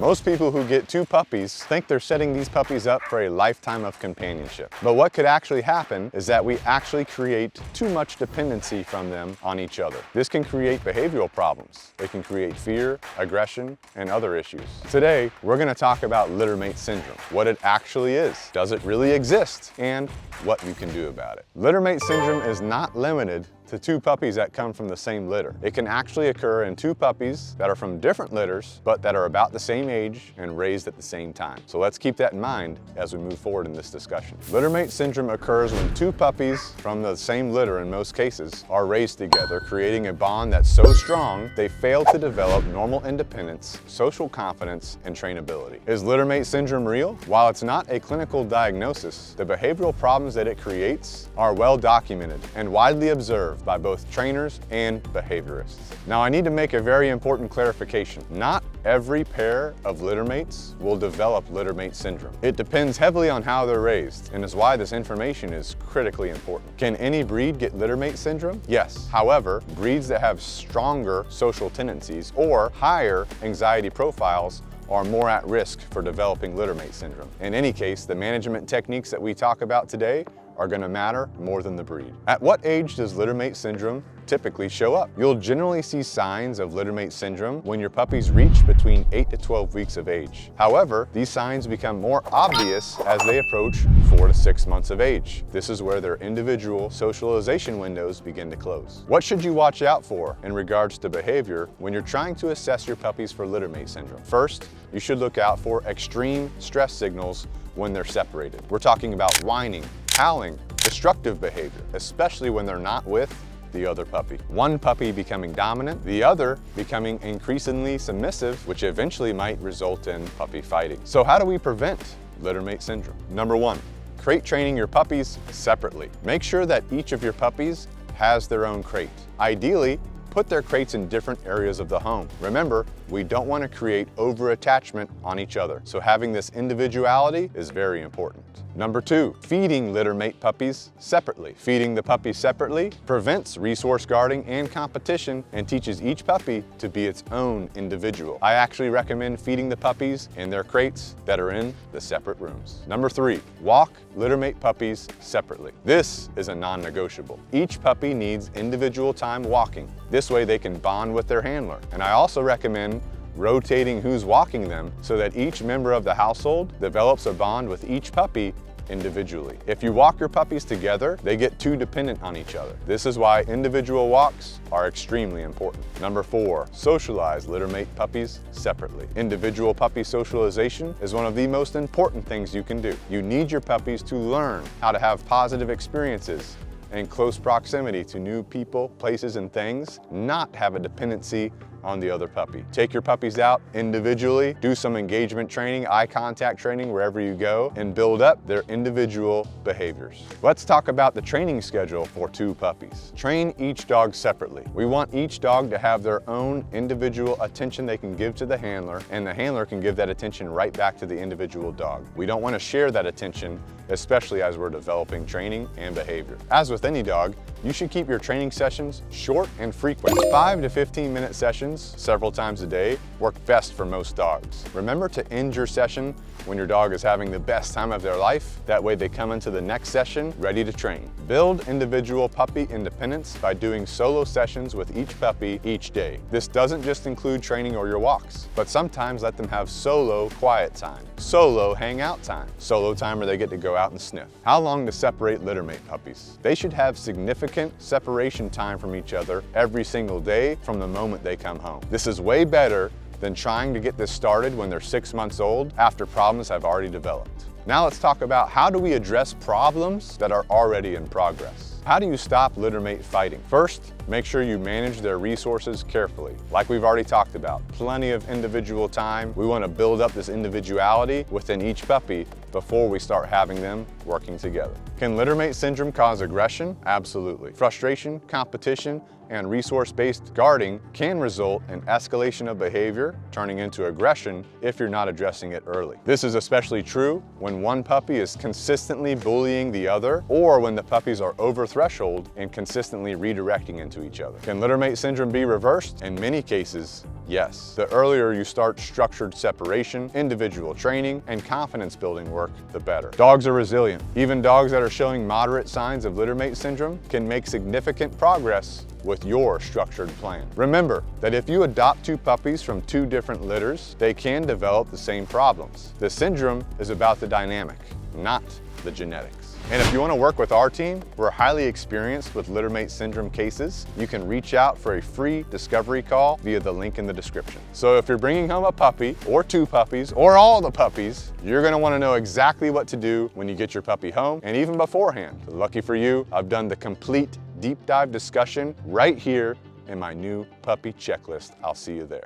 Most people who get 2 puppies think they're setting these puppies up for a lifetime of companionship. But what could actually happen is that we actually create too much dependency from them on each other. This can create behavioral problems. It can create fear, aggression, and other issues. Today, we're going to talk about littermate syndrome, what it actually is, does it really exist, and what you can do about it. Littermate syndrome is not limited to 2 puppies that come from the same litter. It can actually occur in 2 puppies that are from different litters, but that are about the same age and raised at the same time. So let's keep that in mind as we move forward in this discussion. Littermate syndrome occurs when 2 puppies from the same litter, in most cases, are raised together, creating a bond that's so strong they fail to develop normal independence, social confidence, and trainability. Is littermate syndrome real? While it's not a clinical diagnosis, the behavioral problems that it creates are well documented and widely observed by both trainers and behaviorists. Now, I need to make a very important clarification. Not every pair of littermates will develop littermate syndrome. It depends heavily on how they're raised, and is why this information is critically important. Can any breed get littermate syndrome? Yes. However, breeds that have stronger social tendencies or higher anxiety profiles are more at risk for developing littermate syndrome. In any case, the management techniques that we talk about today are going to matter more than the breed. At what age does littermate syndrome typically show up? You'll generally see signs of littermate syndrome when your puppies reach between 8 to 12 weeks of age. However, these signs become more obvious as they approach 4 to 6 months of age. This is where their individual socialization windows begin to close. What should you watch out for in regards to behavior when you're trying to assess your puppies for littermate syndrome? First, you should look out for extreme stress signals when they're separated. We're talking about whining, howling, destructive behavior, especially when they're not with the other puppy. One puppy becoming dominant, the other becoming increasingly submissive, which eventually might result in puppy fighting. So how do we prevent littermate syndrome? Number 1, crate training your puppies separately. Make sure that each of your puppies has their own crate. Ideally, put their crates in different areas of the home. Remember, we don't want to create over-attachment on each other, so having this individuality is very important. Number 2, feeding littermate puppies separately. Feeding the puppies separately prevents resource guarding and competition and teaches each puppy to be its own individual. I actually recommend feeding the puppies in their crates that are in the separate rooms. Number 3, walk littermate puppies separately. This is a non-negotiable. Each puppy needs individual time walking. This way they can bond with their handler. And I also recommend rotating who's walking them so that each member of the household develops a bond with each puppy individually. If you walk your puppies together, they get too dependent on each other. This is why individual walks are extremely important. Number 4, socialize littermate puppies separately. Individual puppy socialization is one of the most important things you can do. You need your puppies to learn how to have positive experiences in close proximity to new people, places, and things, not have a dependency on the other puppy. Take your puppies out individually, do some engagement training, eye contact training wherever you go, and build up their individual behaviors. Let's talk about the training schedule for 2 puppies. Train each dog separately. We want each dog to have their own individual attention they can give to the handler, and the handler can give that attention right back to the individual dog. We don't want to share that attention, especially as we're developing training and behavior. As with any dog, you should keep your training sessions short and frequent. 5 to 15-minute sessions several times a day work best for most dogs. Remember to end your session when your dog is having the best time of their life. That way they come into the next session ready to train. Build individual puppy independence by doing solo sessions with each puppy each day. This doesn't just include training or your walks, but sometimes let them have solo quiet time, solo hangout time, solo time where they get to go out and sniff. How long to separate littermate puppies? They should have significant separation time from each other every single day from the moment they come home. This is way better than trying to get this started when they're 6 months old after problems have already developed. Now let's talk about how do we address problems that are already in progress. How do you stop littermate fighting? First, make sure you manage their resources carefully. Like we've already talked about, plenty of individual time. We want to build up this individuality within each puppy before we start having them working together. Can littermate syndrome cause aggression? Absolutely. Frustration, competition, and resource-based guarding can result in escalation of behavior, turning into aggression if you're not addressing it early. This is especially true when one puppy is consistently bullying the other, or when the puppies are overthrowing threshold and consistently redirecting into each other. Can littermate syndrome be reversed? In many cases, yes. The earlier you start structured separation, individual training, and confidence building work, the better. Dogs are resilient. Even dogs that are showing moderate signs of littermate syndrome can make significant progress with your structured plan. Remember that if you adopt 2 puppies from 2 different litters, they can develop the same problems. The syndrome is about the dynamic, not the genetics. And if you want to work with our team, we're highly experienced with littermate syndrome cases. You can reach out for a free discovery call via the link in the description. So if you're bringing home a puppy, or 2 puppies, or all the puppies, you're going to want to know exactly what to do when you get your puppy home, and even beforehand. Lucky for you, I've done the complete deep dive discussion right here in my new puppy checklist. I'll see you there.